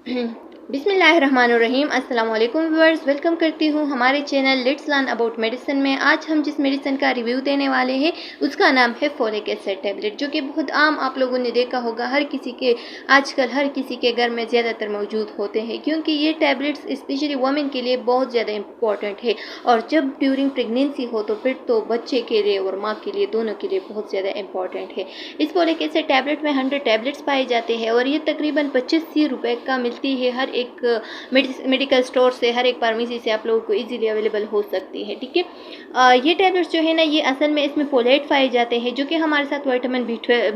बिस्मिल्लाहिर्रहमानिर्रहीम। अस्सलाम वालेकुम व्यूअर्स, वेलकम करती हूँ हमारे channel let's learn about medicine में। आज हम जिस मेडिसिन का रिव्यू देने वाले हैं उसका नाम है फोलिक एसिड टैबलेट, जो कि बहुत आम आप लोगों ने देखा होगा। आजकल हर किसी के घर में ज़्यादातर मौजूद होते हैं, क्योंकि ये टैबलेट्स स्पेशली वुमेन के लिए बहुत ज़्यादा इंपॉर्टेंट है। और जब ड्यूरिंग प्रेगनेंसी हो तो फिर तो बच्चे के लिए और माँ के लिए, दोनों के लिए बहुत ज़्यादा इंपॉर्टेंट है। इस फोलिक एसिड टैबलेट में 100 टैबलेट्स पाए जाते हैं और ये तकरीबन 25 रुपये का मिलती है। हर एक मेडिकल स्टोर से, हर एक फार्मेसी से आप लोगों को इजीली अवेलेबल हो सकती है। ठीक है, ये टैबलेट्स जो है ना, ये असल में इसमें फोलेट पाए जाते हैं, जो कि हमारे साथ विटामिन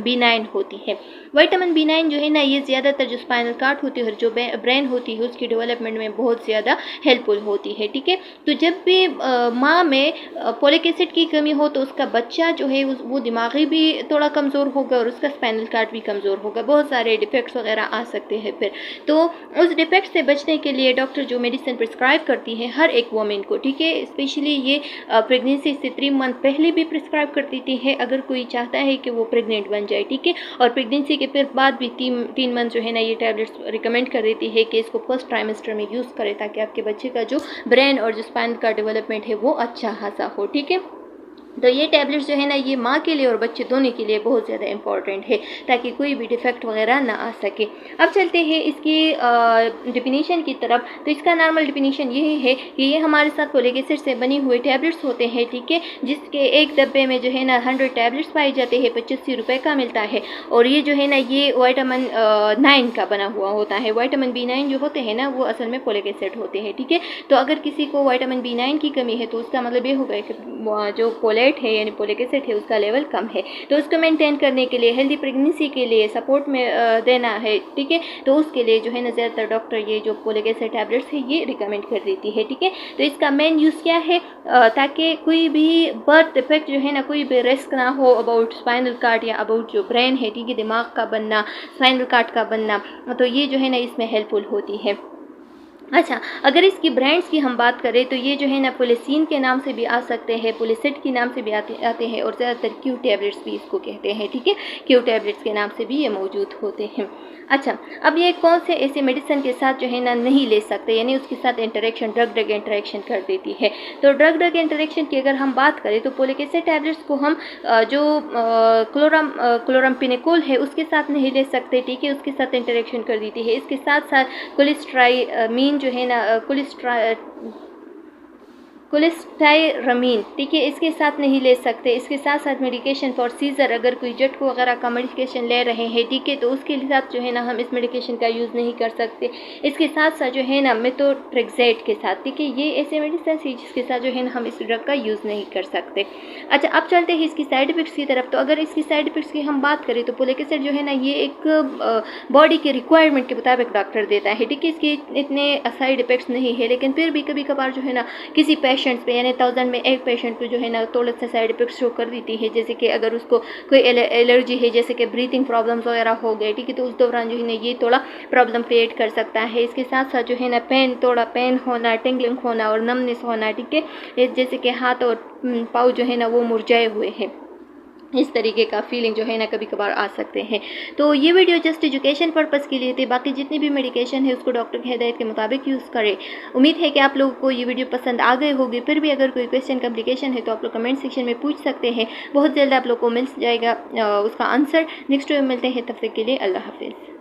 B9 होती है। विटामिन B9 जो है ना, ये ज़्यादातर जो स्पाइनल कार्ड होती है और जो ब्रेन होती है उसकी डेवलपमेंट में बहुत ज़्यादा हेल्पफुल होती है। ठीक है, तो जब भी माँ में फोलिक एसिड की कमी हो तो उसका बच्चा जो है वो दिमागी भी थोड़ा कमज़ोर होगा और उसका स्पाइनल कार्ड भी कमज़ोर होगा। बहुत सारे डिफेक्ट्स वगैरह आ सकते हैं फिर। तो उस डिफेक्ट से बचने के लिए डॉक्टर जो मेडिसिन प्रिस्क्राइब करती है हर एक वुमेन को, ठीक है, स्पेशली ये प्रेगनेंसी से 3 मंथ पहले भी प्रिस्क्राइब कर देती है अगर कोई चाहता है कि वो प्रेग्नेंट बन जाए। ठीक है, और प्रेगनेंसी के फिर बाद भी 3 मंथ जो है ना, ये टैबलेट्स रिकमेंड कर देती है कि इसको फर्स्ट ट्राइमेस्टर में यूज़ करें, ताकि आपके बच्चे का जो ब्रेन और जो स्पाइन का डेवलपमेंट है वो अच्छा खासा हो। ठीक है, तो ये टैबलेट्स जो है ना, ये माँ के लिए और बच्चे दोनों के लिए बहुत ज़्यादा इंपॉर्टेंट है, ताकि कोई भी डिफेक्ट वगैरह ना आ सके। अब चलते हैं इसकी डिफिनीशन की तरफ। तो इसका नॉर्मल डिफिनीशन ये है कि ये हमारे साथ फोलिक एसिड से बने हुए टैबलेट्स होते हैं। ठीक है, जिसके एक डब्बे में जो है ना 100 टैबलेट्स पाए जाते हैं, 25 रुपये का मिलता है। और ये जो है ना, ये विटामिन 9 का बना हुआ होता है। विटामिन B9 जो होते हैं ना, वो असल में फोलिक एसिड होते हैं। ठीक है, तो अगर किसी को विटामिन B9 की कमी है तो उसका मतलब ये होगा कि जो फोलेट है यानी फोलिक एसिड है उसका लेवल कम है। तो उसको मेंटेन करने के लिए, हेल्दी प्रेगनेंसी के लिए सपोर्ट में देना है। ठीक है, तो उसके लिए जो है ना, ज़्यादातर डॉक्टर ये जो फोलिक एसिड टैबलेट्स है ये रिकमेंड कर देती है। ठीक है, तो इसका मेन यूज़ क्या है, ताकि कोई भी बर्थ इफेक्ट जो है ना, कोई भी रिस्क ना हो अबाउट स्पाइनल कार्ड या अबाउट जो ब्रेन है, ठीक है, दिमाग का बनना, स्पाइनल कार्ड का बनना, तो ये जो है ना इसमें हेल्पफुल होती है। अच्छा, अगर इसकी ब्रांड्स की हम बात करें तो ये जो है ना, पुलिसिन के नाम से भी आ सकते हैं, पुलिसिट के नाम से भी आते हैं, और ज़्यादातर क्यू टैबलेट्स भी इसको कहते हैं। ठीक है, क्यू टैबलेट्स के नाम से भी ये मौजूद होते हैं। अच्छा, अब ये कौन से ऐसे मेडिसिन के साथ जो है ना नहीं ले सकते, यानी उसके साथ इंटरेक्शन, ड्रग इंटरेक्शन कर देती है। तो ड्रग इंटरेक्शन की अगर हम बात करें तो फोलिक एसिड टैबलेट्स को हम जो क्लोरामफेनिकोल है उसके साथ नहीं ले सकते। ठीक है, उसके साथ इंटरेक्शन कर देती है। इसके साथ साथ कोलेस्ट्रामीन जो है ना, कोलेस्टायरमीन, ठीक है, इसके साथ नहीं ले सकते। इसके साथ साथ मेडिकेशन फॉर सीजर, अगर कोई झटको वगैरह का मेडिकेशन ले रहे हैं, ठीक है, तो उसके साथ जो है ना हम इस मेडिकेशन का यूज़ नहीं कर सकते। इसके साथ साथ जो है ना मेथोट्रेक्सेट के साथ, ठीक है, ये ऐसे मेडिसिन है जिसके साथ जो है ना हम इस ड्रग का यूज़ नहीं कर सकते। अच्छा, अब चलते हैं इसकी साइड इफ़ेक्ट्स की तरफ। तो अगर इसकी साइड इफ़ेक्ट्स की हम बात करें तो फोलिक एसिड जो है ना, ये एक बॉडी के रिक्वायरमेंट के मुताबिक डॉक्टर देता है। ठीक है, इसके इतने साइड इफ़ेक्ट्स नहीं है, लेकिन फिर भी कभी कभार जो है ना किसी पेशेंट्स पे, यानी 1000 में एक पेशेंट पे जो है ना थोड़ा सा साइड इफेक्ट शो कर देती है। जैसे कि अगर उसको कोई एलर्जी है, जैसे कि ब्रीथिंग प्रॉब्लम्स वगैरह हो गए, ठीक है, तो उस दौरान जो है ना ये थोड़ा प्रॉब्लम क्रिएट कर सकता है। इसके साथ साथ जो है ना थोड़ा पेन होना, टिंगलिंग होना और नमनेस होना, ठीक है, जैसे कि हाथ और पाँव जो है ना वो मुरझाए हुए हैं, इस तरीके का फीलिंग जो है ना कभी कभार आ सकते हैं। तो ये वीडियो जस्ट एजुकेशन पर्पस के लिए थे। बाकी जितनी भी मेडिकेशन है उसको डॉक्टर की हिदायत के मुताबिक यूज़ करें। उम्मीद है कि आप लोगों को ये वीडियो पसंद आ गई होगी। फिर भी अगर कोई क्वेश्चन कम्प्लिकेशन है तो आप लोग कमेंट सेक्शन में पूछ सकते हैं। बहुत जल्द आप लोग को मिल जाएगा उसका आंसर। नेक्स्ट वीडियो में मिलते हैं, तब तक के लिए अल्लाह हाफिज़।